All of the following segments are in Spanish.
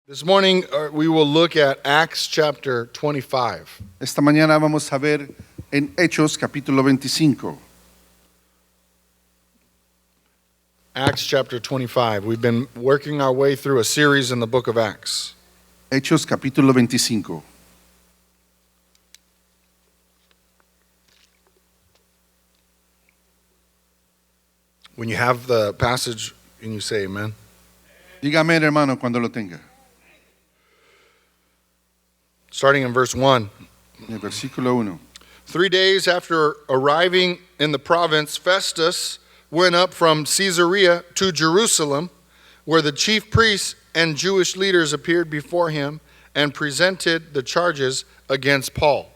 This morning we will look at Acts chapter 25. Esta mañana vamos a ver en Hechos capítulo 25. Acts chapter 25. We've been working our way through a series in the book of Acts. Hechos capítulo 25. When you have the passage, can you say amen? Dígame, hermano, cuando lo tenga. Starting in verse 1. En el versículo 1. 3 days after arriving in the province, Festus went up from Caesarea to Jerusalem, where the chief priests and Jewish leaders appeared before him and presented the charges against Paul.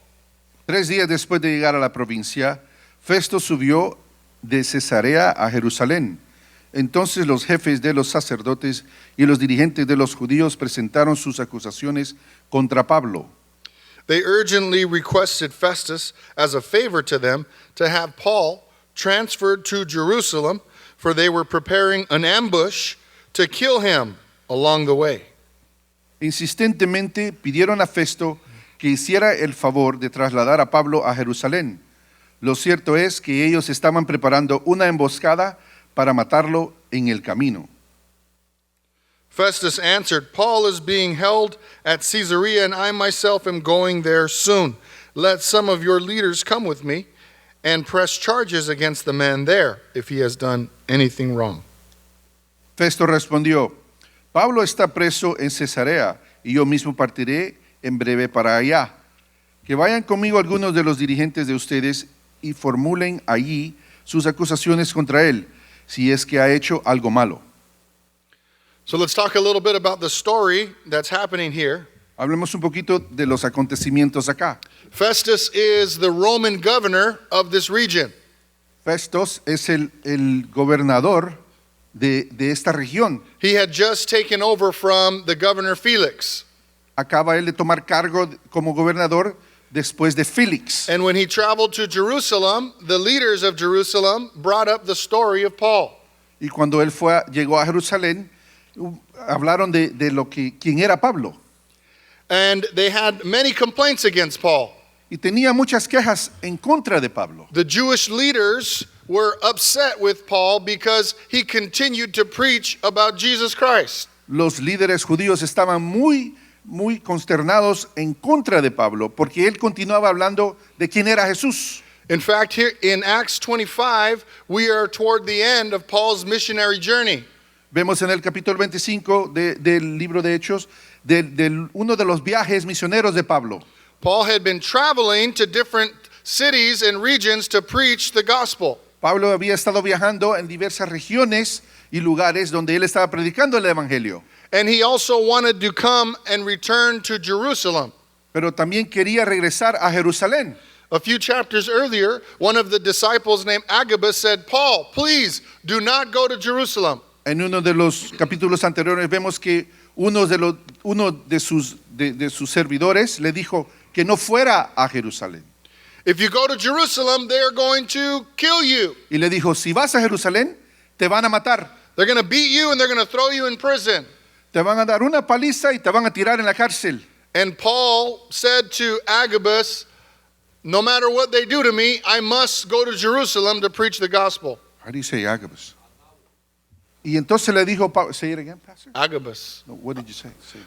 3 días después de llegar a la provincia, Festo subió de Cesarea a Jerusalén. Entonces los jefes de los sacerdotes y los dirigentes de los judíos presentaron sus acusaciones contra Pablo. They urgently requested Festus, as a favor to them, to have Paul transferred to Jerusalem, for they were preparing an ambush to kill him along the way. Insistentemente pidieron a Festo que hiciera el favor de trasladar a Pablo a Jerusalén. Lo cierto es que ellos estaban preparando una emboscada para matarlo en el camino. Festus answered, Paul is being held at Caesarea, and I myself am going there soon. Let some of your leaders come with me and press charges against the man there, if he has done anything wrong. Festo respondió, Pablo está preso en Cesarea y yo mismo partiré en breve para allá. Que vayan conmigo algunos de los dirigentes de ustedes y formulen allí sus acusaciones contra él, si es que ha hecho algo malo. So let's talk a little bit about the story that's happening here. Hablemos un poquito de los acontecimientos acá. Festus is the Roman governor of this region. Festos es el gobernador de esta región. He had just taken over from the governor Felix. Acaba él de tomar cargo como gobernador después de Félix. And when he traveled to Jerusalem, the leaders of Jerusalem brought up the story of Paul. Y cuando él llegó a Jerusalén, hablaron de quién era Pablo. And they had many complaints against Paul. Y tenía muchas quejas en contra de Pablo. The Jewish leaders were upset with Paul because he continued to preach about Jesus Christ. Los líderes judíos estaban muy consternados en contra de Pablo porque él continuaba hablando de quién era Jesús. In fact, here in Acts 25, we are toward the end of Paul's missionary journey. Vemos en el capítulo 25 del libro de Hechos uno de los viajes misioneros de Pablo. Paul had been traveling to different cities and regions to preach the gospel. Pablo había estado viajando en diversas regiones y lugares donde él estaba predicando el evangelio. And he also wanted to come and return to Jerusalem. Pero también quería regresar a Jerusalén. A few chapters earlier, one of the disciples named Agabus said, Paul, please do not go to Jerusalem. En uno de los capítulos anteriores vemos que uno de sus servidores le dijo que no fuera a Jerusalén. If you go to Jerusalem, they're going to kill you. Y le dijo, si vas a Jerusalén, te van a matar. They're going to beat you and they're going to throw you in prison. Te van a dar una paliza y te van a tirar en la cárcel. And Paul said to Agabus, no matter what they do to me, I must go to Jerusalem to preach the gospel. How do you say Agabus? Y entonces le dijo, say it again, Pastor? Agabus. No, what did you say? Say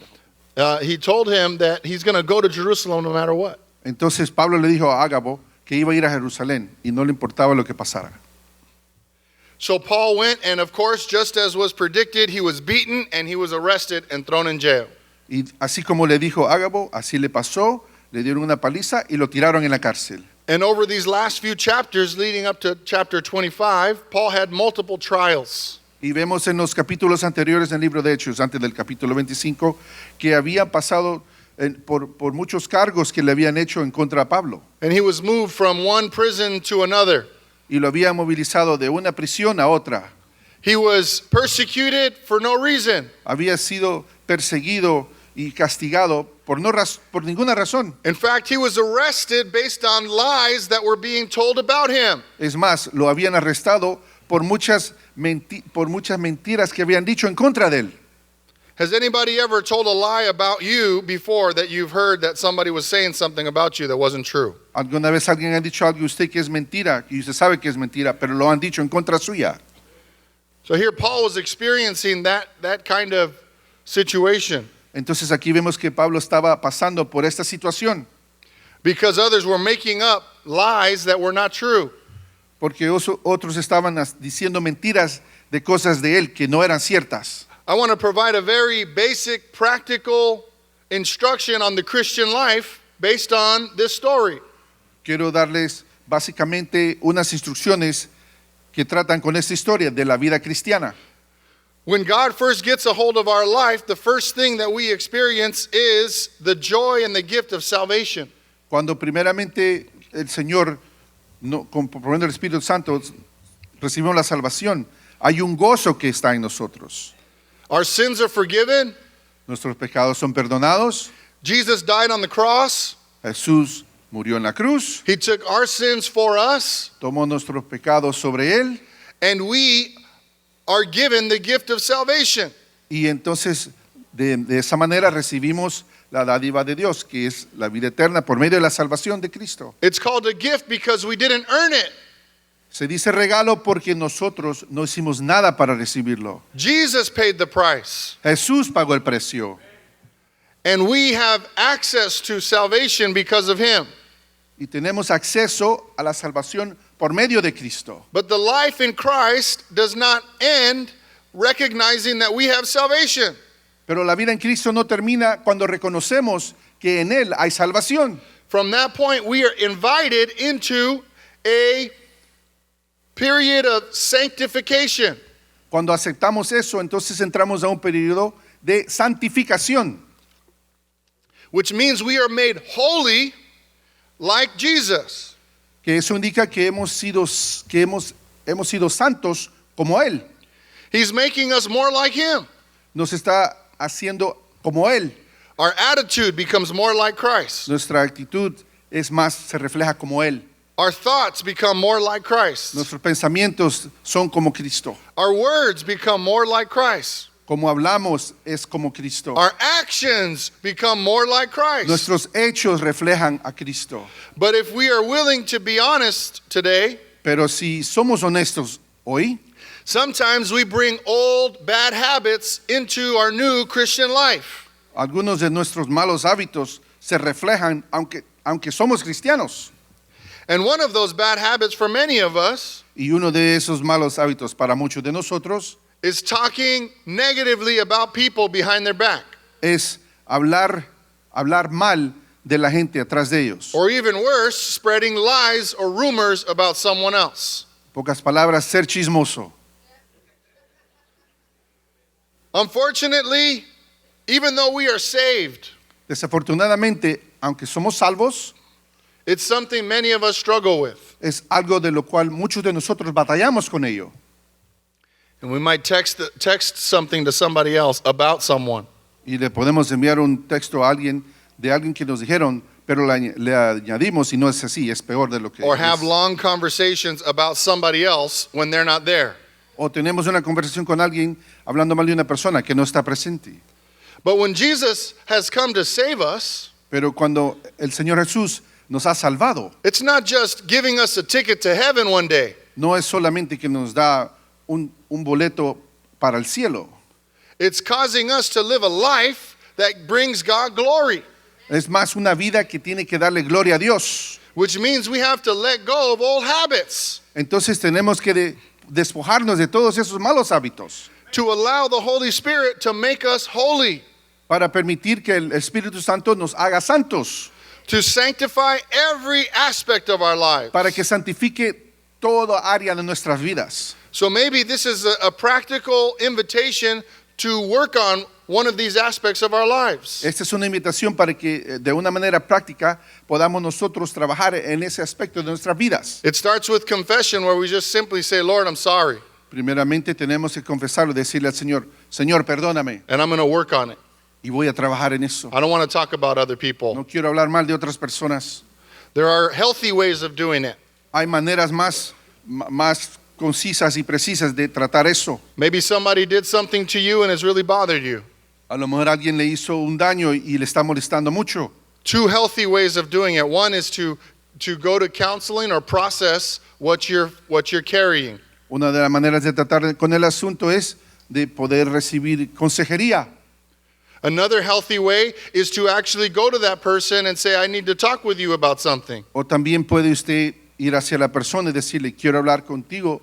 that. He told him that he's going to go to Jerusalem no matter what. Entonces Pablo le dijo a Ágabo que iba a ir a Jerusalén y no le importaba lo que pasara. So Paul went, and of course, just as was predicted, he was beaten and he was arrested and thrown in jail. Y así como le dijo Ágabo, así le pasó, le dieron una paliza y lo tiraron en la cárcel. And over these last few chapters leading up to chapter 25, Paul had multiple trials. Y vemos en los capítulos anteriores del libro de Hechos, antes del capítulo 25, que había pasado por muchos cargos que le habían hecho en contra de Pablo. And he was moved from one prison to another. Y lo había movilizado de una prisión a otra. He was persecuted for no reason. Había sido perseguido y castigado por ninguna razón. In fact, he was arrested based on lies that were being told about him. Es más, lo habían arrestado por muchas mentiras que habían dicho en contra de él. Has anybody ever told a lie about you before that you've heard that somebody was saying something about you that wasn't true? ¿Alguna vez alguien ha dicho algo de usted que es mentira, y usted sabe que es mentira, pero lo han dicho en contra suya? So here Paul was experiencing that kind of situation Entonces aquí vemos que Pablo estaba pasando por esta situación, because others were making up lies that were not true. porque otros estaban diciendo mentiras de cosas de él que no eran ciertas. I want to provide a very basic, practical instruction on the Christian life based on this story. Quiero darles básicamente unas instrucciones que tratan con esta historia de la vida cristiana. When God first gets a hold of our life, the first thing that we experience is the joy and the gift of salvation. Cuando primeramente el Señor, por medio del Espíritu Santo, recibimos la salvación, hay un gozo que está en nosotros. Our sins are forgiven. Nuestros pecados son perdonados. Jesus died on the cross. Jesús murió en la cruz, He took our sins for us, tomó nuestros pecados sobre él, and we are given the gift of salvation. y entonces de esa manera recibimos la dádiva de Dios, que es la vida eterna por medio de la salvación de Cristo. It's called a gift because we didn't earn it. Se dice regalo porque nosotros no hicimos nada para recibirlo. Jesus paid the price. Jesús pagó el precio, And we have access to salvation because of him. y tenemos acceso a la salvación por medio de Cristo. But the life in Christ does not end recognizing that we have salvation. Pero la vida en Cristo no termina cuando reconocemos que en Él hay salvación. From that point, we are invited into a period of sanctification. Cuando aceptamos eso, entonces entramos a un periodo de santificación, Which means we are made holy like Jesus. que eso indica que hemos sido santos como Él. He's making us more like him. Nos está haciendo como Él. Our attitude becomes more like Christ. Nuestra actitud se refleja como Él. Our thoughts become more like Christ. Nuestros pensamientos son como Cristo. Our words become more like Christ. Como hablamos es como Cristo. Our actions become more like Christ. Nuestros hechos reflejan a Cristo. But if we are willing to be honest today, Pero si somos honestos hoy, sometimes we bring old bad habits into our new Christian life. algunos de nuestros malos hábitos se reflejan aunque somos cristianos. And one of those bad habits for many of us Y uno de esos malos hábitos para muchos de nosotros is talking negatively about people behind their back. es hablar mal de la gente atrás de ellos. Or even worse, spreading lies or rumors about someone else. Pocas palabras, ser chismoso. Unfortunately, even though we are saved, Desafortunadamente, aunque somos salvos, it's something many of us struggle with. es algo de lo cual muchos de nosotros batallamos con ello. And we might text something to somebody else about someone. Y le podemos enviar un texto a alguien de alguien que nos dijeron, pero le añadimos y no es así, es peor de lo que Or have es. long conversations about somebody else when they're not there. O tenemos una conversación con alguien hablando mal de una persona que no está presente. But when Jesus has come to save us, Pero cuando el Señor Jesús nos ha salvado, it's not just giving us a ticket to heaven one day. no es solamente que nos da un boleto para el cielo, It's causing us to live a life that brings God glory, es más una vida que tiene que darle gloria a Dios. which means we have to let go of old habits Entonces tenemos que despojarnos de todos esos malos hábitos to allow the Holy Spirit to make us holy, para permitir que el Espíritu Santo nos haga santos, to sanctify every aspect of our lives. para que santifique toda área de nuestras vidas. So maybe this is a practical invitation to work on one of these aspects of our lives. Esta es una invitación para que de una manera práctica podamos nosotros trabajar en ese aspecto de nuestras vidas. It starts with confession, where we just simply say, Lord, I'm sorry, Primeramente tenemos que confesarlo, decirle al Señor, Señor, perdóname, and I'm going to work on it. y voy a trabajar en eso. I don't want to talk about other people. No quiero hablar mal de otras personas. There are healthy ways of doing it. Hay maneras más concisas y precisas de tratar eso. Maybe somebody did something to you and it's really bothered you. A lo mejor alguien le hizo un daño y le está molestando mucho. Two healthy ways of doing it. One is to go to counseling or process what you're carrying. Una de las maneras de tratar con el asunto es de poder recibir consejería. Another healthy way is to actually go to that person and say, I need to talk with you about something. O también puede usted ir hacia la persona y decirle, quiero hablar contigo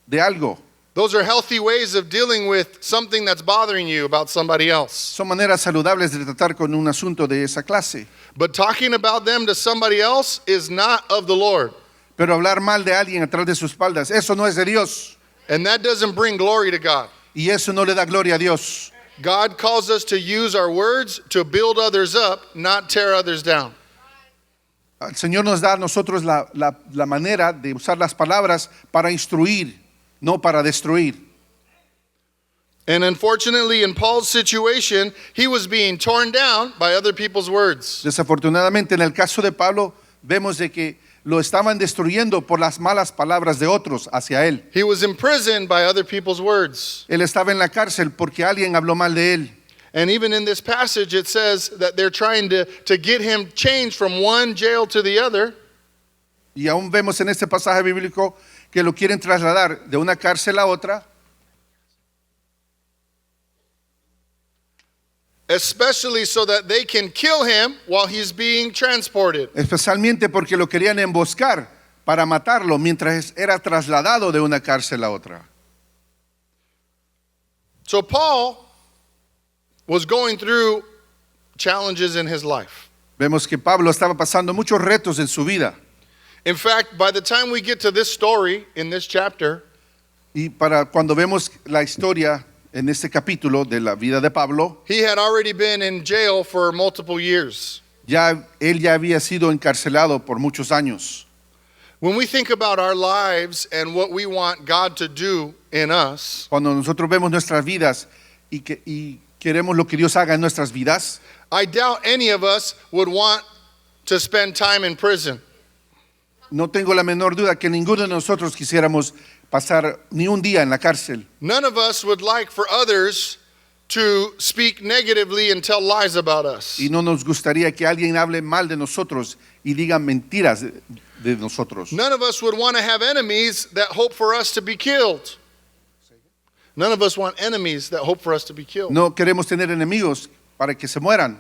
de algo. Those are healthy ways of dealing with something that's bothering you about somebody else. Son maneras saludables de tratar con un asunto de esa clase. But talking about them to somebody else is not of the Lord. Pero hablar mal de alguien atrás de sus espaldas, eso no es de Dios. And that doesn't bring glory to God. Y eso no le da gloria a Dios. God calls us to use our words to build others up, not tear others down. El Señor nos da a nosotros la manera de usar las palabras para instruir, no para destruir. And unfortunately, in Paul's situation, he was being torn down by other people's words. Desafortunadamente, en el caso de Pablo, vemos de que lo estaban destruyendo por las malas palabras de otros hacia él. He was imprisoned by other people's words. Él estaba en la cárcel porque alguien habló mal de él. And even in this passage, it says that they're trying to get him changed from one jail to the other. Y aún vemos en este pasaje bíblico que lo quieren trasladar de una cárcel a otra, especially so that they can kill him while he's being transported. especialmente porque lo querían emboscar para matarlo mientras era trasladado de una cárcel a otra. So Paul was going through challenges in his life. Vemos que Pablo estaba pasando muchos retos en su vida. In fact, by the time we get to this story in this chapter, Y para cuando vemos la historia en este capítulo de la vida de Pablo, he had already been in jail for multiple years. él ya había sido encarcelado por muchos años. When we think about our lives and what we want God to do in us, Cuando nosotros vemos nuestras vidas y queremos lo que Dios haga en nuestras vidas, I doubt any of us would want to spend time in prison. no tengo la menor duda que ninguno de nosotros quisiéramos pasar ni un día en la cárcel. None of us would like for others to speak negatively and tell lies about us. Y no nos gustaría que alguien hable mal de nosotros y diga mentiras de nosotros. None of us would want to have enemies that hope for us to be killed. None of us want enemies that hope for us to be killed. No queremos tener enemigos para que se mueran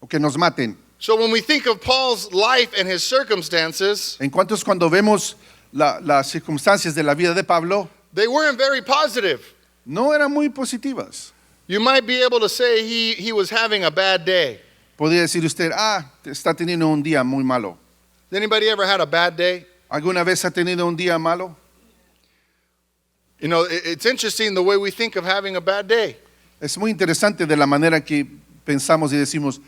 o que nos maten. So when we think of Paul's life and his circumstances, En cuanto es cuando vemos las circunstancias de la vida de Pablo, they weren't very positive. no eran muy positivas. You might be able to say he was having a bad day. Podría decir usted, está teniendo un día muy malo. Has anybody ever had a bad day? ¿Alguna vez ha tenido un día malo? You know, it's interesting the way we think of having a bad day. Es muy interesante de la manera que pensamos y decimos,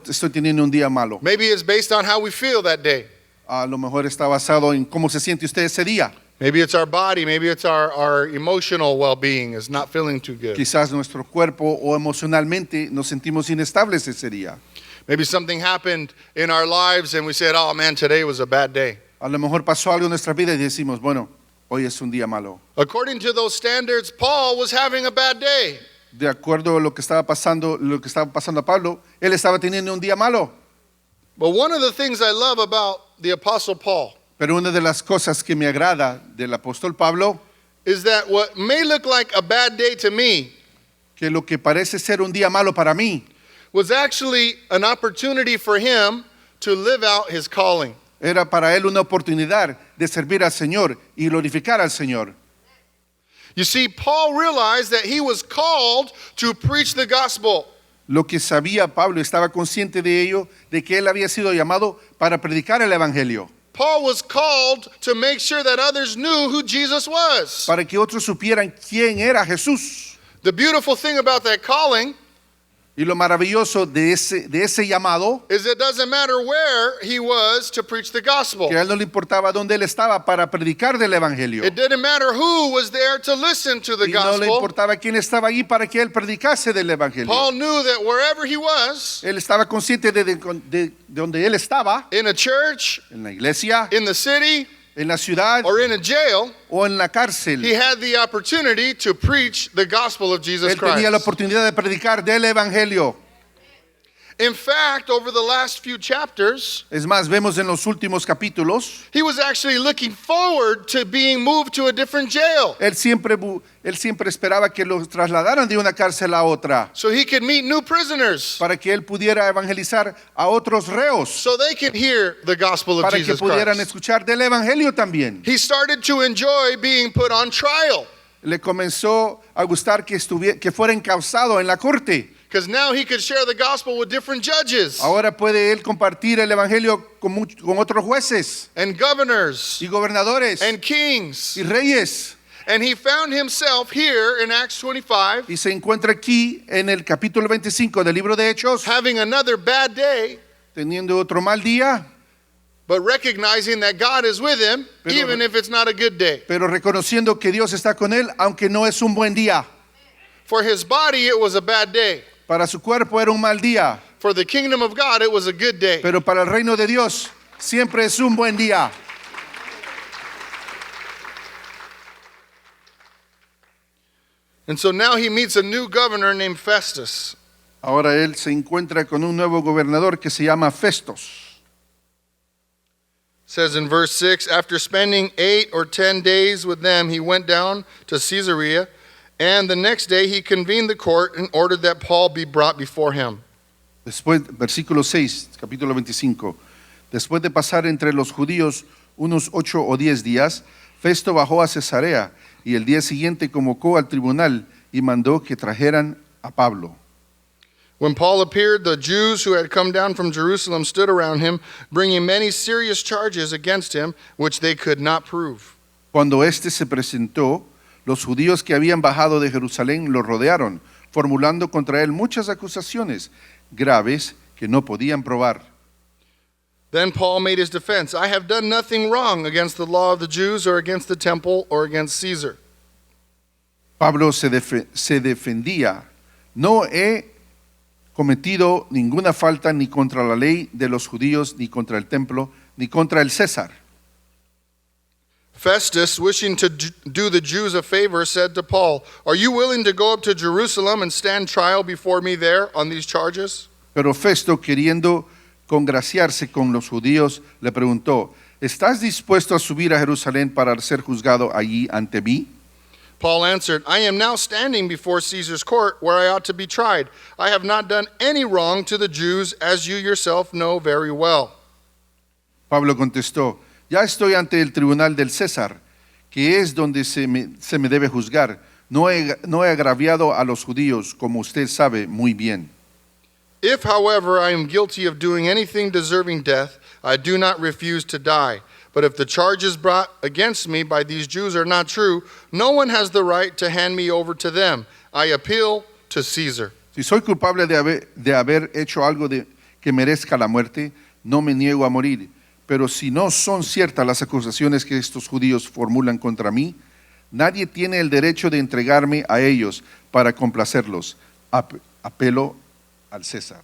estoy teniendo un día malo. Maybe it's based on how we feel that day. A lo mejor está basado en cómo se siente usted ese día. Maybe it's our body. Maybe it's our emotional well-being is not feeling too good. Quizás nuestro cuerpo o emocionalmente nos sentimos inestables ese día. Maybe something happened in our lives and we said, oh man, today was a bad day. A lo mejor pasó algo en nuestra vida y decimos, bueno, hoy es un día malo. According to those standards, Paul was having a bad day. De acuerdo a lo que estaba pasando a Pablo, él estaba teniendo un día malo. But one of the things I love about the Apostle Paul Pero una de las cosas que me agrada del apóstol Pablo, is that what may look like a bad day to me que lo que parece ser un día malo para mí, was actually an opportunity for him to live out his calling. era para él una oportunidad de servir al Señor y glorificar al Señor. You see, Paul realized that he was called to preach the gospel. Lo que sabía Pablo, estaba consciente de ello, de que él había sido llamado para predicar el Evangelio, Paul was called to make sure that others knew who Jesus was. para que otros supieran quién era Jesús. The beautiful thing about that calling Y lo maravilloso de ese llamado, is it doesn't matter where he was to preach the gospel. que a él no le importaba dónde él estaba para predicar del Evangelio. It didn't matter who was there to listen to the Y no le gospel. importaba quién estaba allí para que él predicase del Evangelio. Paul knew that wherever he was, Él estaba consciente de donde él estaba, in a church, en la iglesia, in the city, en la ciudad or in a jail, o en la cárcel, he had the opportunity to preach the gospel of Jesus él tenía la Christ. oportunidad de predicar del evangelio. In fact, over the last few chapters, Es más, vemos en los últimos capítulos, he was actually looking forward to being moved to a different jail él siempre esperaba que lo trasladaran de una cárcel a otra so he could meet new prisoners, para que él pudiera evangelizar a otros reos, so they could hear the gospel of para que Jesus pudieran Christ. escuchar del evangelio también. He started to enjoy being put on trial Le comenzó a gustar que fuera encausado en la corte. because now he could share the gospel with different judges Ahora puede él compartir el evangelio con otros jueces and governors y gobernadores and kings. y reyes. And he found himself here in Acts 25 Y se encuentra aquí en el capítulo 25 del libro de Hechos, having another bad day, teniendo otro mal día, but recognizing that God is with him, Pero- even if it's not a good day. pero reconociendo que Dios está con él, aunque no es un buen día. For his body, it was a bad day. Para su cuerpo era un mal día, For the kingdom of God, it was a good day. pero para el reino de Dios siempre es un buen día. And so now he meets a new governor named Festus. Ahora él se encuentra con un nuevo gobernador que se llama Festos. It says in verse 6, after spending 8 or 10 days with them, he went down to Caesarea, and the next day he convened the court and ordered that Paul be brought before him. Después, versículo 6, capítulo 25. Después de pasar entre los judíos unos 8 o 10 días, Festo bajó a Cesarea y el día siguiente convocó al tribunal y mandó que trajeran a Pablo. When Paul appeared, the Jews who had come down from Jerusalem stood around him, bringing many serious charges against him, which they could not prove. Cuando éste se presentó, los judíos que habían bajado de Jerusalén lo rodearon, formulando contra él muchas acusaciones graves que no podían probar. Then Paul made his defense. I have done nothing wrong against the law of the Jews or against the temple or against Caesar. Pablo se defendía, no he cometido ninguna falta ni contra la ley de los judíos, ni contra el templo, ni contra el César. Festus, wishing to do the Jews a favor, said to Paul, are you willing to go up to Jerusalem and stand trial before me there on these charges? Pero Festo, queriendo congraciarse con los judíos, le preguntó, ¿estás dispuesto a subir a Jerusalén para ser juzgado allí ante mí? Paul answered, I am now standing before Caesar's court where I ought to be tried. I have not done any wrong to the Jews, as you yourself know very well. Pablo contestó, ya estoy ante el tribunal del César, que es donde se me debe juzgar. No he agraviado a los judíos, como usted sabe muy bien. If, however, I am guilty of doing anything deserving death, I do not refuse to die. But if the charges brought against me by these Jews are not true, no one has the right to hand me over to them. I appeal to Caesar. Si soy culpable de haber hecho algo que merezca la muerte, no me niego a morir. Pero si no son ciertas las acusaciones que estos judíos formulan contra mí, nadie tiene el derecho de entregarme a ellos para complacerlos. Apelo al César.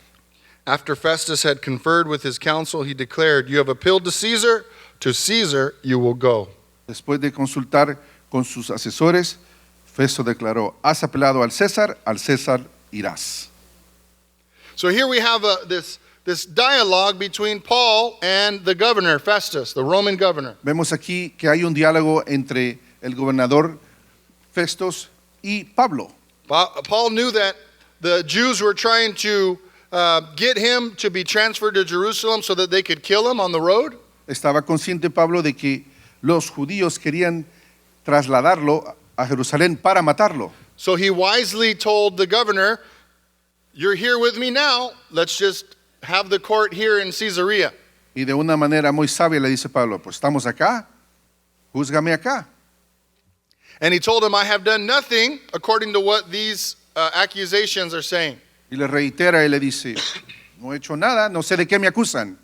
After Festus had conferred with his council, he declared, you have appealed to Caesar you will go. Después de consultar con sus asesores, Festo declaró, has apelado al César irás. So here we have this dialogue between Paul and the governor, Festus, the Roman governor. Vemos aquí que hay un diálogo entre el gobernador Festos y Pablo. Paul knew that the Jews were trying to get him to be transferred to Jerusalem so that they could kill him on the road. Estaba consciente Pablo de que los judíos querían trasladarlo a Jerusalén para matarlo. So he wisely told the governor, you're here with me now, let's just have the court here in Caesarea. Y de una manera muy sabia le dice Pablo, pues estamos acá, júzgame acá. And he told him, I have done nothing according to what these accusations are saying. Y le reitera y le dice, no he hecho nada, no sé de qué me acusan.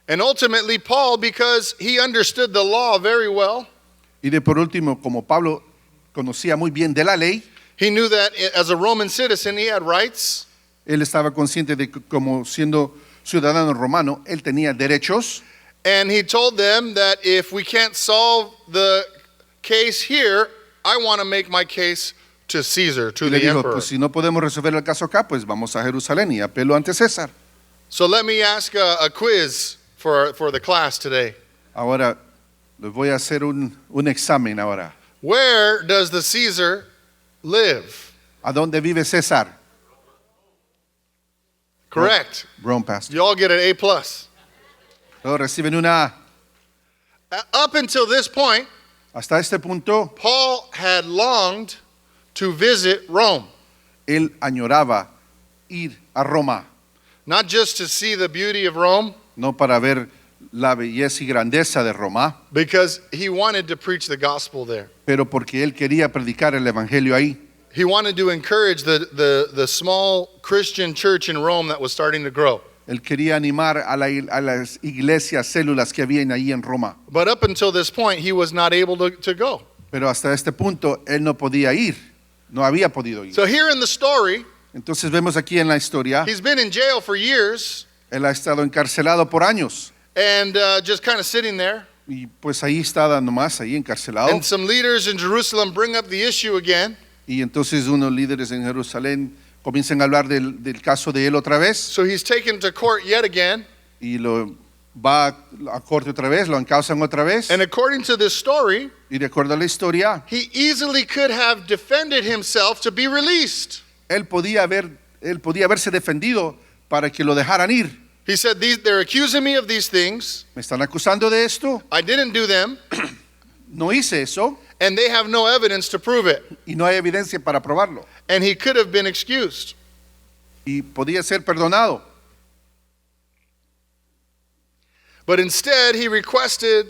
And ultimately, Paul, because he understood the law very well, Y de por último, como Pablo conocía muy bien de la ley, he knew that as a Roman citizen, he had rights. él estaba consciente de que como siendo ciudadano romano, él tenía derechos. And he told them that if we can't solve the case here, I want to make my case to Caesar, to Y le the dijo, emperor. pues si no podemos resolver el caso acá, pues vamos a Jerusalén y apelo ante César. So let me ask a quiz for the class today. Ahora, les voy a hacer un examen ahora. Where does the Caesar live? ¿A dónde vive César? Correct. Rome, pastor. You all get an A+. Todos reciben una A. Up until this point, Hasta este punto, Paul had longed to visit Rome, él añoraba ir a Roma, not just to see the beauty of Rome, no para ver la belleza y grandeza de Roma, because he wanted to preach the gospel there. pero porque él quería predicar el evangelio ahí. He wanted to encourage the small Christian church in Rome that was starting to grow. Él quería animar a las iglesias, células que habían ahí en Roma. But up until this point, he was not able to go. Pero hasta este punto él no podía ir, no había podido ir. So here in the story, Entonces vemos aquí en la historia, he's been in jail for years él ha estado encarcelado por años. and just kind of sitting there. Y pues ahí está nomás, ahí encarcelado. And some leaders in Jerusalem bring up the issue again. Y entonces unos líderes en Jerusalén comienzan a hablar del caso de él otra vez. So he's taken to court yet again. Y lo va a corte otra vez, lo encausan otra vez. And according to this story, Y de acuerdo a la historia, he easily could have defended himself to be released. él podía haberse defendido para que lo dejaran ir. He said, they're accusing me of these things. Me están acusando de esto, I didn't do them, no hice eso and they have no evidence to prove it. y no hay evidencia para probarlo. And he could have been excused. Y podía ser perdonado. But instead, he requested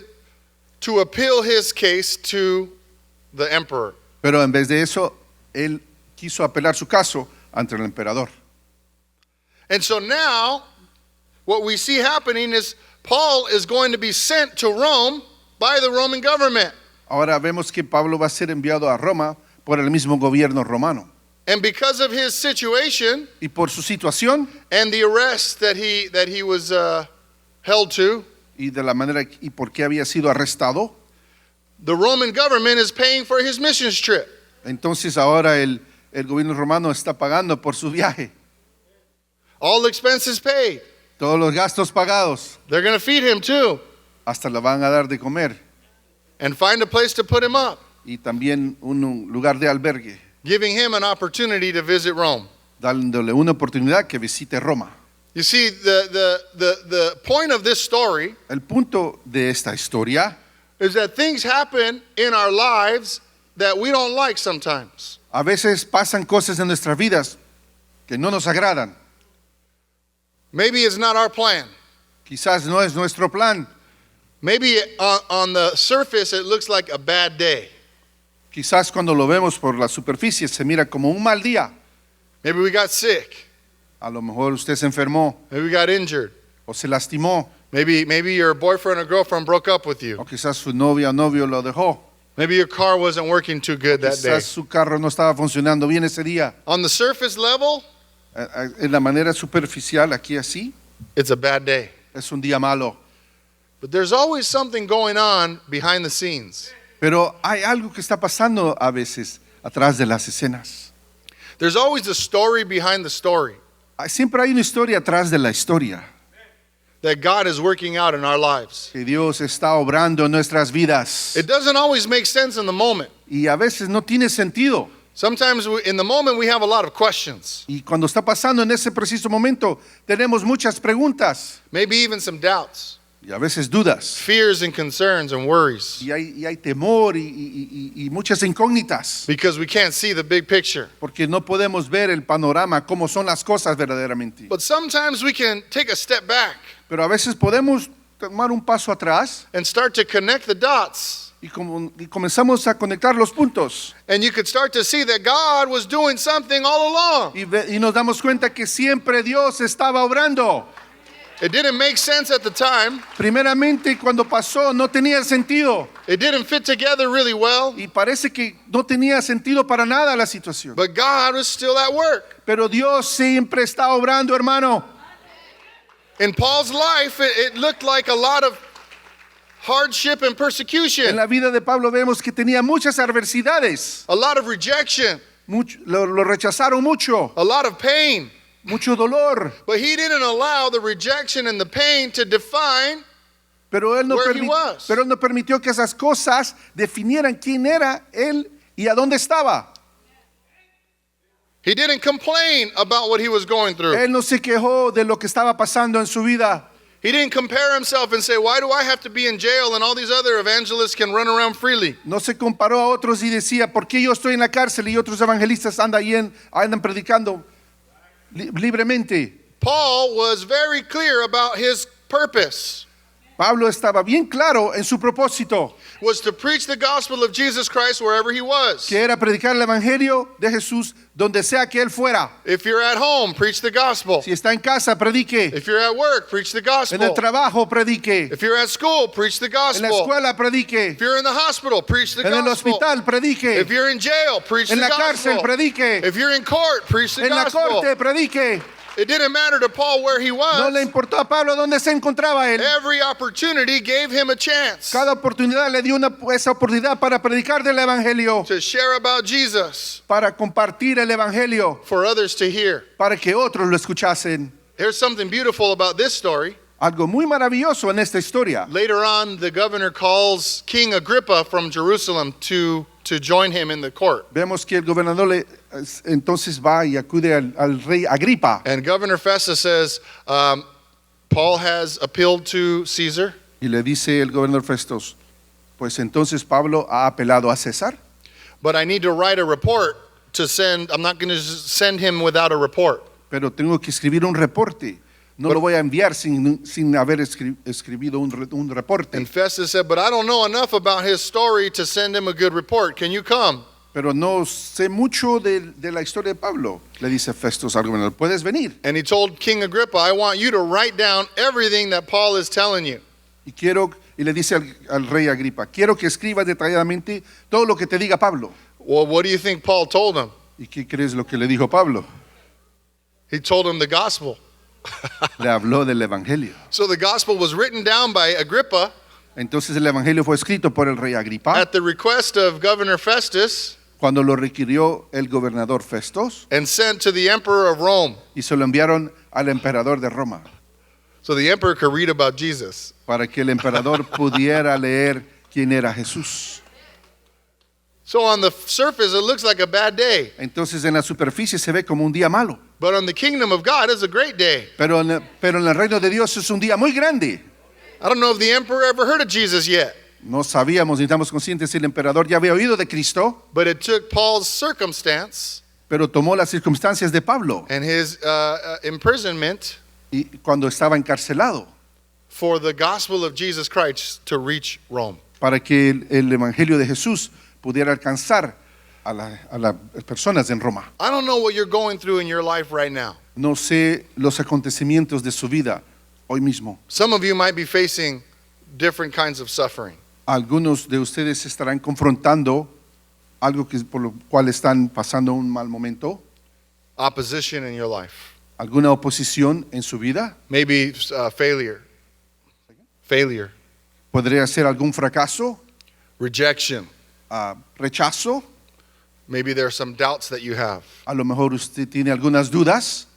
to appeal his case to the emperor. Pero en vez de eso, él quiso apelar su caso ante el emperador. And so now, what we see happening is Paul is going to be sent to Rome by the Roman government. Ahora vemos que Pablo va a ser enviado a Roma por el mismo gobierno romano. And because of his situation Y por su situación and the arrest that he was held to, y de la manera y por qué había sido arrestado, the Roman government is paying for his missions trip. entonces ahora el gobierno romano está pagando por su viaje. All expenses paid. Todos los gastos pagados, They're going to feed him too hasta le van a dar de comer. and find a place to put him up, Y también un lugar de albergue, giving him an opportunity to visit Rome. dándole una oportunidad que visite Roma. You see, the point of this story El punto de esta historia, is that things happen in our lives that we don't like sometimes. a veces pasan cosas en nuestras vidas que no nos agradan. Maybe it's not our plan. Quizás no es nuestro plan. Maybe on the surface it looks like a bad day. Quizás cuando lo vemos por la superficie se mira como un mal día. Maybe we got sick. A lo mejor usted se enfermó Maybe we got injured. o se lastimó, Maybe your boyfriend or girlfriend broke up with you. o quizás su novia o novio lo dejó. Maybe your car wasn't working too good that day. Quizás su carro no estaba funcionando bien ese día. On the surface level, En la manera superficial, aquí así, it's a bad day. es un día malo. But there's always something going on behind the scenes. Pero hay algo que está pasando a veces atrás de las escenas. There's always a story behind the story Siempre hay una historia atrás de la historia. that God is working out in our lives. Que Dios está obrando en nuestras vidas. It doesn't always make sense in the moment. Y a veces no tiene sentido. Sometimes in the moment we have a lot of questions, Y cuando está pasando en ese preciso momento, tenemos muchas preguntas maybe even some doubts, y a veces dudas. fears and concerns and worries, Y hay temor y muchas incógnitas. because we can't see the big picture. Porque no podemos ver el panorama, cómo son las cosas verdaderamente. But sometimes we can take a step back Pero a veces podemos tomar un paso atrás and start to connect the dots. y comenzamos a conectar los puntos. And you could start to see that God was doing something all along. Y nos damos cuenta que siempre Dios estaba obrando. It didn't make sense at the time. Primeramente, cuando pasó, no tenía sentido. It didn't fit together really well. Y parece que no tenía sentido para nada la situación. But God was still at work. Pero Dios siempre está obrando, hermano. In Paul's life, it looked like a lot of hardship and En persecution, la vida de Pablo vemos que tenía muchas adversidades. a lot of rejection, Lo rechazaron mucho, a lot of pain. mucho dolor. But he didn't allow the rejection and the pain to define. Pero él no Where he was. pero él no permitió que esas cosas definieran quién era él y a dónde estaba. He didn't complain about what he was going through. Él no se quejó de lo que estaba pasando en su vida. He didn't compare himself and say, why do I have to be in jail and all these other evangelists can run around freely? No se comparó a otros y decía, ¿por qué yo estoy en la cárcel y otros evangelistas andan predicando libremente? Paul was very clear about his purpose. Pablo estaba bien claro en su propósito, Was to preach the gospel of Jesus Christ wherever he was. que era predicar el evangelio de Jesús donde sea que él fuera. If you're at home, preach the gospel. Si está en casa, predique. If you're at work, preach the En el gospel. trabajo, predique. If you're at school, preach the En la gospel. escuela, predique. If you're in the hospital, preach the En el gospel. hospital, predique. If you're in jail, preach En the la cárcel, gospel. predique. If you're in court, preach the En la gospel. corte, predique. It didn't matter to Paul where he No was. le importó a Pablo dónde se encontraba él. Every opportunity gave him a chance Cada oportunidad le dio esa oportunidad para predicar del evangelio, to share about Jesus para compartir el evangelio, for others to hear. para que otros lo escuchasen. Here's something beautiful about this story. Algo muy maravilloso en esta historia. Later on, the governor calls King Agrippa from Jerusalem to join him in the court. Vemos que el gobernador entonces va y acude al rey Agripa And Governor Festus says, Paul has appealed to Caesar, y le dice el gobernador Festos, pues entonces Pablo ha apelado a César, but I need to write a report to send. I'm not going to send him without a report. pero tengo que escribir un reporte. No lo voy a enviar sin haber escribido un reporte. And Festus said, but I don't know enough about his story to send him a good report. Can you come? Pero no sé mucho de la historia de Pablo. Le dice Festos al gobernador, ¿puedes venir? And he told King Agrippa, I want you to write down everything that Paul is telling you. Y le dice al rey Agripa, quiero que escribas detalladamente todo lo que te diga Pablo. Well, what do you think Paul told him? ¿Y qué crees lo que le dijo Pablo? He told him the gospel. Le habló del evangelio. So the gospel was written down by Agrippa Entonces el evangelio fue escrito por el rey Agripa at the request of Governor Festus cuando lo requirió el gobernador Festos and sent to the emperor of Rome. y se lo enviaron al emperador de Roma So the emperor could read about Jesus. para que el emperador pudiera leer quién era Jesús. So on the surface, it looks like a bad day. Entonces en la superficie se ve como un día malo, But on the kingdom of God, it's a great day. pero en el reino de Dios es un día muy grande. I don't know if the emperor ever heard of Jesus yet, No sabíamos ni estamos conscientes si el emperador ya había oído de Cristo, but it took Paul's circumstance pero tomó las circunstancias de Pablo and his imprisonment y cuando estaba encarcelado for the gospel of Jesus Christ to reach Rome. para que el evangelio de Jesús pudiera alcanzar a las personas en Roma. I don't know what you're going through in your life right now. No sé los acontecimientos de su vida hoy mismo. Some of you might be facing different kinds of suffering. Algunos de ustedes estarán confrontando algo por lo cual están pasando un mal momento, Opposition in your life. alguna oposición en su vida. Maybe failure. Failure. Podría ser algún fracaso, Rejection. rechazo. Maybe there are some doubts that you have. A lo mejor usted tiene algunas dudas,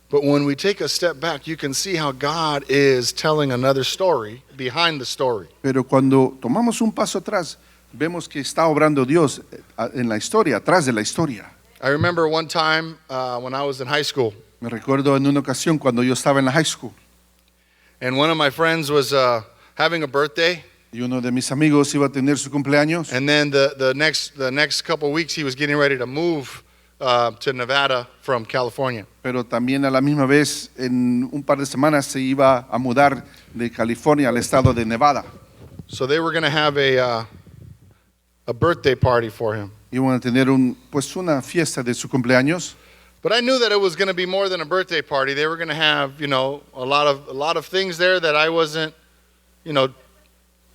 But when we take a step back, you can see how God is telling another story behind the story. pero cuando tomamos un paso atrás, vemos que está obrando Dios en la historia, atrás de la historia. I remember one time when I was in high school, Me recuerdo en una ocasión cuando yo estaba en la high school and one of my friends was having a birthday, y uno de mis amigos iba a tener su cumpleaños and then the next couple of weeks he was getting ready to move to Nevada from California. pero también a la misma vez en un par de semanas se iba a mudar de California al estado de Nevada. So they were going to have a birthday party for him. Iban a tener una fiesta de su cumpleaños, But I knew that it was going to be more than a birthday party. They were going to have, a lot of things there that I wasn't,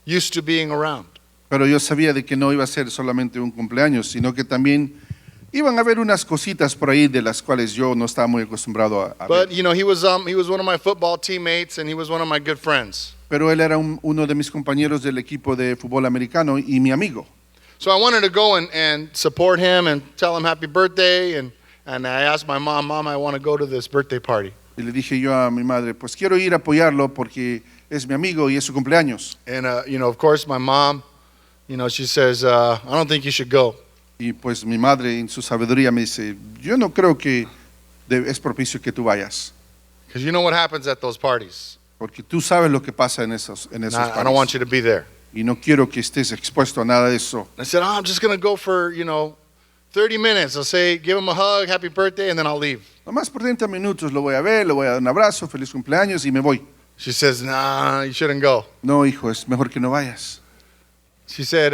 used to being around. pero yo sabía de que no iba a ser solamente un cumpleaños, sino que también iban a haber unas cositas por ahí de las cuales yo no estaba muy acostumbrado a ver. But he was one of my football teammates and he was one of my good friends. pero él era uno de mis compañeros del equipo de fútbol americano y mi amigo. So I wanted to go and support him and tell him happy birthday. And I asked my mom, I want to go to this birthday party. Y le dije yo a mi madre, pues quiero ir a apoyarlo porque es mi amigo y es su cumpleaños. And, of course, my mom, she says, I don't think you should go. Y pues mi madre en su sabiduría me dice, yo no creo que es propicio que tú vayas, Because you know what happens at those parties. porque tú sabes lo que pasa en esos And I don't want parties. you to be there. Y no quiero que estés expuesto a nada de eso. I said, I'm just going to go for, 30 minutes. I'll say, give him a hug, happy birthday, and then I'll leave. Nomás por 30 minutos lo voy a ver, le voy a dar un abrazo, feliz cumpleaños y me voy. She says, nah, you shouldn't go. No, hijo, es mejor que no vayas. She said,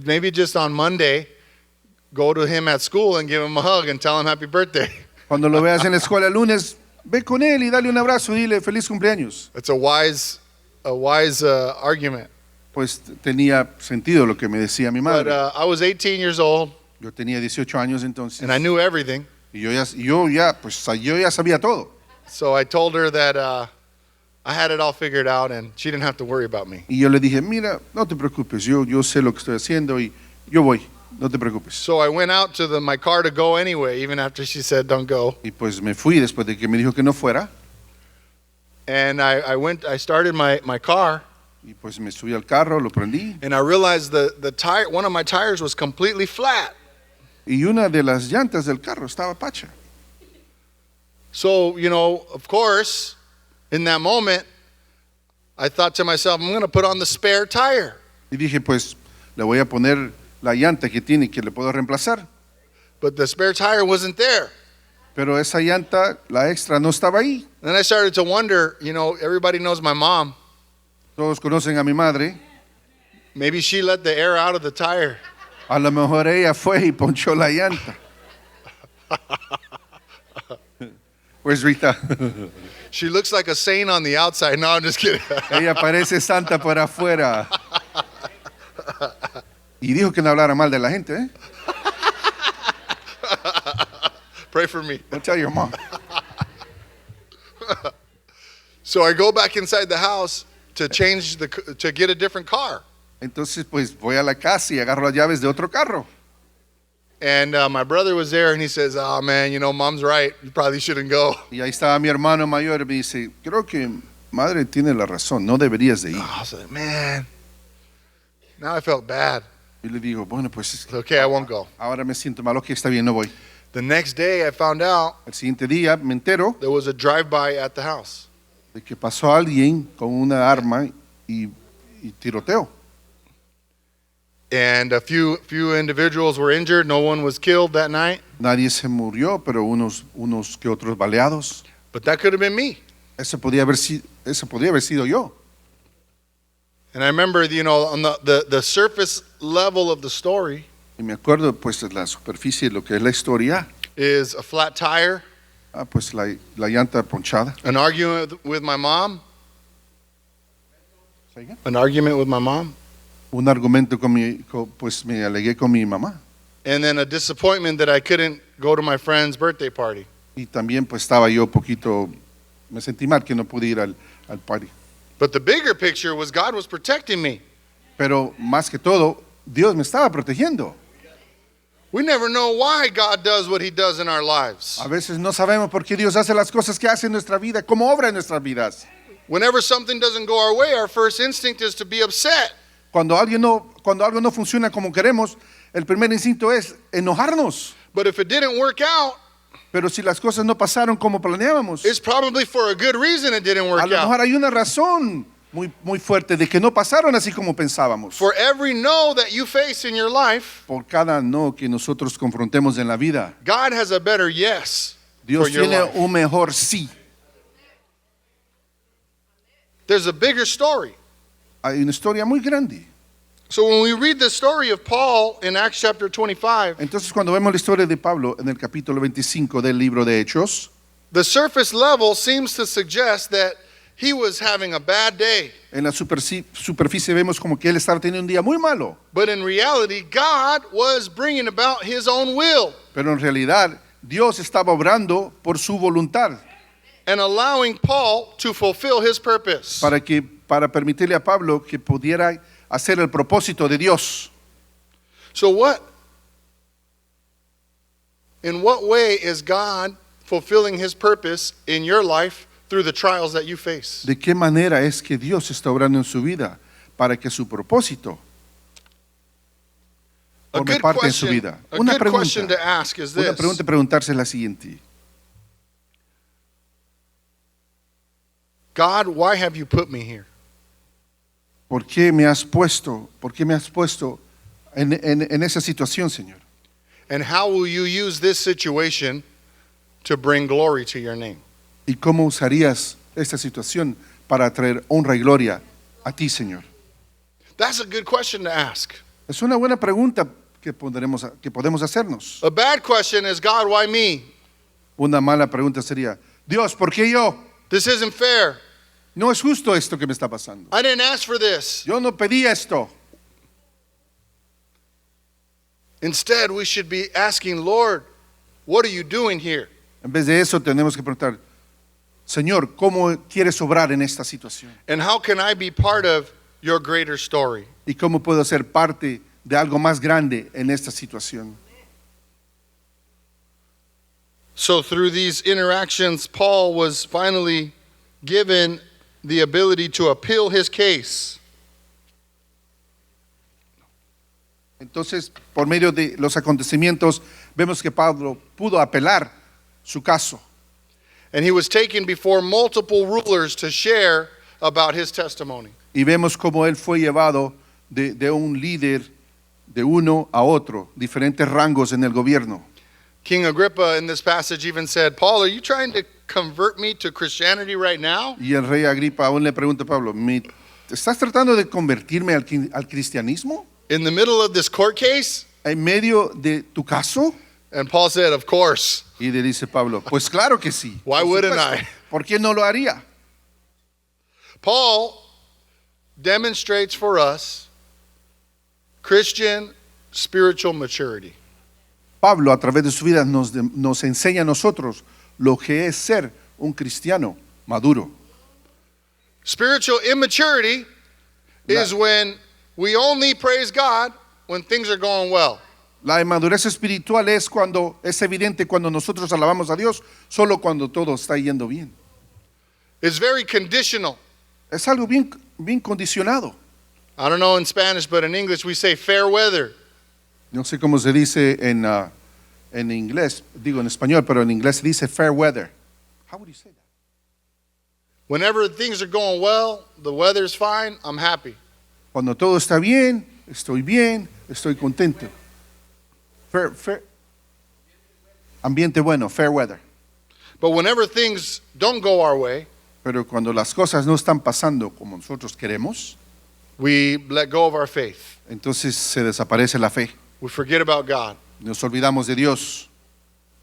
maybe just on Monday, go to him at school and give him a hug and tell him happy birthday. Cuando lo veas en la escuela el lunes, ve con él y dale un abrazo y dile feliz cumpleaños. It's a wise argument. Pues tenía sentido lo que me decía mi But madre. I was 18 years old, Yo tenía 18 años entonces. and I knew everything. Y yo ya sabía todo. So I told her that I had it all figured out, and she didn't have to worry about me. Y yo le dije, mira, no te preocupes, yo sé lo que estoy haciendo y yo voy, no te preocupes. So I went out to my car to go anyway, even after she said don't go. Y pues me fui después de que me dijo que no fuera. And I started my car, Y pues me subí al carro, lo prendí. and I realized the tire, one of my tires was completely flat. Y una de las llantas del carro estaba pacha. So, of course, in that moment, I thought to myself, I'm going to put on the spare tire. Y dije, pues le voy a poner la llanta que tiene que le puedo reemplazar. But the spare tire wasn't there. Pero esa llanta, la extra, no estaba ahí. Then I started to wonder, everybody knows my mom. Todos conocen a mi madre. Maybe she let the air out of the tire. A lo mejor ella fue y ponchó la llanta. Pues Rita, She looks like a saint on the outside. No, I'm just kidding. ella parece santa por afuera. Y dijo que no hablara mal de la gente, ¿eh? Pray for me. Don't tell your mom. So I go back inside the house to to get a different car. Entonces, pues voy a la casa y agarro las llaves de otro carro. And my brother was there, and he says, oh, man, mom's right. You probably shouldn't go. Y ahí estaba mi hermano mayor y me dice, creo que madre tiene la razón, no deberías de ir. I was like, man. Now I felt bad. Y le digo, bueno, pues Okay, I won't go. ahora me siento mal, ok, está bien, no voy. The next day, I found out El siguiente día me entero there was a drive-by at the house. de que pasó alguien con una arma y tiroteo. And a few individuals were injured. No one was killed that night. Nadie se murió, pero unos que otros baleados. But that could have been me. Eso podría haber sido yo. And I remember, on the surface level of the story Y me acuerdo, pues, de la superficie de lo que es la historia. is a flat tire, Pues la llanta ponchada. an argument with my mom, Un argumento pues me alegué con mi mamá. and then a disappointment that I couldn't go to my friend's birthday party. Y también pues estaba yo poquito, me sentí mal que no pude ir al party. But the bigger picture was God was protecting me. Pero más que todo, Dios me estaba protegiendo. We never know why God does what he does in our lives. A veces no sabemos por qué Dios hace las cosas que hace en nuestra vida, cómo obra en nuestras vidas. Whenever something doesn't go our way, our first instinct is to be upset. Cuando algo no funciona como queremos, el primer instinto es enojarnos. But if it didn't work out, Pero si las cosas no pasaron como planeábamos, it's probably for a good reason it didn't a work lo mejor out. hay una razón muy fuerte de que no pasaron así como pensábamos. For every no that you face in your life, Por cada no que nosotros confrontemos en la vida, God has a better yes Dios for your tiene life. un mejor sí. There's a bigger story. Hay una historia muy grande. So when we read the story of Paul in Acts chapter 25, Entonces, cuando vemos la historia de Pablo en el capítulo 25 del libro de Hechos, the surface level seems to suggest that he was having a bad day. en la superficie vemos como que él estaba teniendo un día muy malo. But in reality, God was bringing about his own will. Pero en realidad, Dios estaba obrando por su voluntad. and allowing Paul to fulfill his purpose. para permitirle a Pablo que pudiera hacer el propósito de Dios. So in what way is God fulfilling his purpose in your life through the trials that you face? ¿De qué manera es que Dios está obrando en su vida para que su propósito A forme good parte en su question, vida? a Una good question pregunta, to ask is una this. pregunta a preguntarse es la siguiente. God, why have you put me here? ¿Por qué me has puesto en esa situación, Señor? And how will you use this situation to bring glory to your name? ¿Y cómo usarías esta situación para traer honra y gloria a ti, Señor? That's a good question to ask. Es una buena pregunta que podemos hacernos. A bad question is, God, why me? Una mala pregunta sería, Dios, ¿por qué yo? This isn't fair. No es justo esto que me está pasando. I didn't ask for this. Yo no pedí esto. Instead, we should be asking, Lord, what are you doing here? En vez de eso tenemos que preguntar, Señor, ¿cómo quieres obrar en esta situación? And how can I be part of your greater story? ¿Y cómo puedo ser parte de algo más grande en esta situación? So through these interactions, Paul was finally given the ability to appeal his case. Entonces, por medio de los acontecimientos, vemos que Pablo pudo apelar su caso. And he was taken before multiple rulers to share about his testimony. Y vemos cómo él fue llevado de un líder de uno a otro, diferentes rangos en el gobierno. King Agrippa in this passage even said, Paul, are you trying to convert me to Christianity right now? Y el rey Agripa aún le pregunta a Pablo, ¿estás tratando de convertirme al cristianismo In the middle of this court case? en medio de tu caso? And Paul said, of course. Y le dice Pablo, pues claro que sí. Why por wouldn't supuesto. I? ¿Por qué no lo haría? Paul demonstrates for us Christian spiritual maturity. Pablo, a través de su vida, nos enseña a nosotros lo que es ser un cristiano maduro. Spiritual immaturity is when we only praise God when things are going well. La inmadurez espiritual es evidente cuando nosotros alabamos a Dios, solo cuando todo está yendo bien. It's very conditional. Es algo bien condicionado. I don't know in Spanish, but in English we say fair weather. No sé cómo se dice en inglés, digo en español, pero en inglés se dice fair weather. How would you say that? Whenever things are going well, the weather's fine, I'm happy. Cuando todo está bien, estoy contento. Fair. Ambiente bueno, fair weather. But whenever things don't go our way, Pero cuando las cosas no están pasando como nosotros queremos, we let go of our faith. entonces se desaparece la fe. We forget about God. Nos olvidamos de Dios.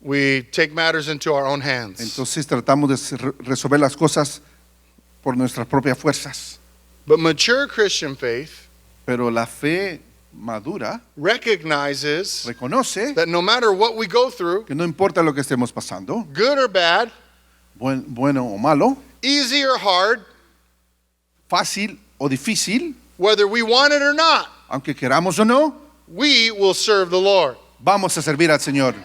We take matters into our own hands. Entonces tratamos de resolver las cosas por nuestras propias fuerzas. But mature Christian faith Pero la fe madura recognizes reconoce that no matter what we go through, que no importa lo que estemos pasando, good or bad, bueno o malo, easy or hard, fácil o difícil, whether we want it or not, aunque queramos o no, we will serve the Lord. vamos a servir al Señor.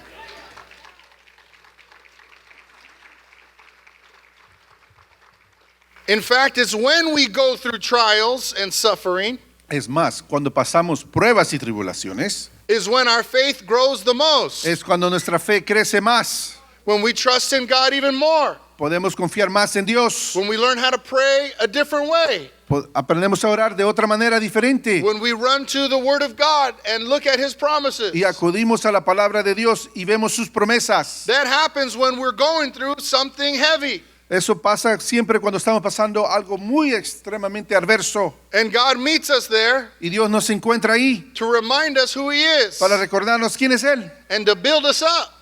In fact, it's when we go through trials and suffering Es más, cuando pasamos pruebas y tribulaciones, is when our faith grows the most. es cuando nuestra fe crece más. When we trust in God even more. Podemos confiar más en Dios. When we learn how to pray a different way. Aprendemos a orar de otra manera diferente. When we run to the Word of God and look at His promises. Y acudimos a la palabra de Dios y vemos sus promesas. That happens when we're going through something heavy. Eso pasa siempre cuando estamos pasando algo muy extremadamente adverso. And God meets us there Y Dios nos encuentra ahí to remind us who He is para recordarnos quién es Él and to build us up.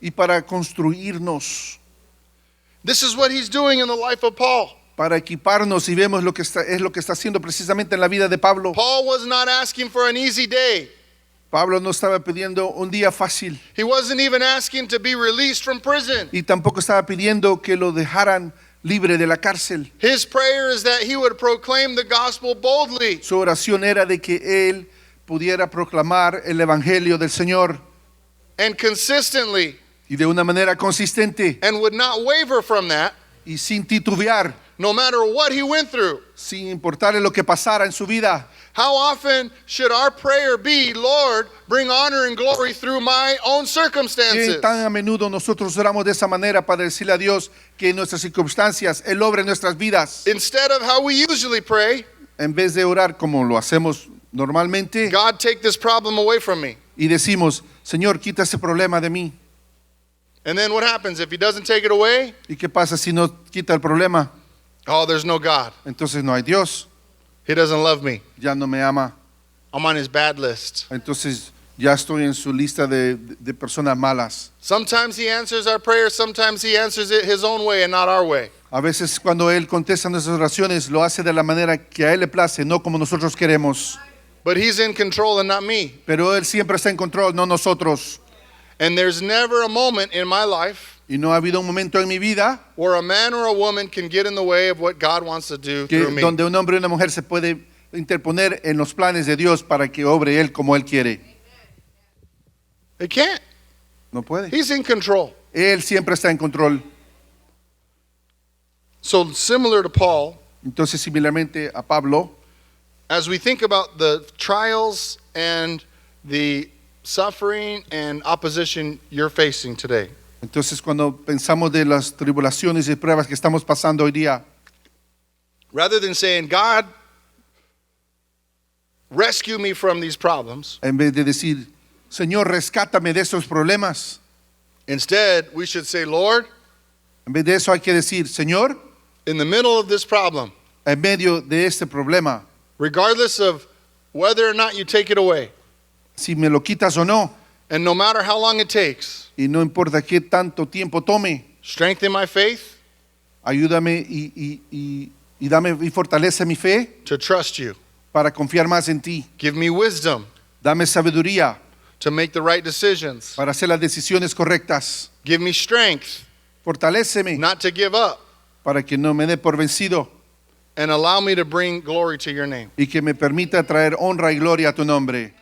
y para construirnos, This is what He's doing in the life of Paul. para equiparnos y vemos es lo que está haciendo precisamente en la vida de Pablo. Paul was not asking for an easy day. Pablo no estaba pidiendo un día fácil He wasn't even asking to be released from prison. y tampoco estaba pidiendo que lo dejaran libre de la cárcel. His prayer is that he would proclaim the gospel boldly Su oración era de que él pudiera proclamar el evangelio del Señor and consistently y de una manera consistente and would not waver from that y sin titubear, no matter what he went through. sin importarle lo que pasara en su vida. How often should our prayer be, Lord, bring honor and glory through my own Que circumstances? tan a menudo nosotros oramos de esa manera para decirle a Dios que en nuestras circunstancias Él obra en nuestras vidas, Instead of how we usually pray, en vez de orar como lo hacemos normalmente God, take this problem away from me. y decimos, Señor, quita ese problema de mí. And then what happens if he doesn't take it away? ¿Y qué pasa si no quita el problema? Oh, there's no God. Entonces no hay Dios, He doesn't love me. ya no me ama, I'm on his bad list. entonces ya estoy en su lista de personas malas. Sometimes he answers our prayer, sometimes he answers it his own way and not our way. A veces cuando Él contesta nuestras oraciones lo hace de la manera que a Él le place, no como nosotros queremos. But he's in control and not me. Pero Él siempre está en control, no nosotros. And there's never a moment in my life Y no ha habido un momento en mi vida where a man or a woman can get in the way of what God wants to do que through me. donde un hombre y una mujer se puede interponer en los planes de Dios para que obre Él como Él quiere. They can't. No puede. He's in control. Él siempre está en control. So similar to Paul, Entonces, similarmente a Pablo, as we think about the trials and the suffering and opposition you're facing today, entonces cuando pensamos de las tribulaciones y pruebas que estamos pasando hoy día, rather than saying, God, rescue me from these problems, en vez de decir, Señor, rescátame de estos problemas, instead we should say, Lord, en vez de eso hay que decir, Señor, in the middle of this problem, en medio de este problema, regardless of whether or not you take it away, si me lo quitas o no, and no matter how long it takes, y no importa qué tanto tiempo tome, strengthen my faith ayúdame y dame y fortalece mi fe to trust you. para confiar más en ti. Give me wisdom Dame sabiduría to make the right decisions. para hacer las decisiones correctas. Give me strength Fortaléceme not to give up, para que no me dé por vencido and allow me to bring glory to your name. y que me permita traer honra y gloria a tu nombre.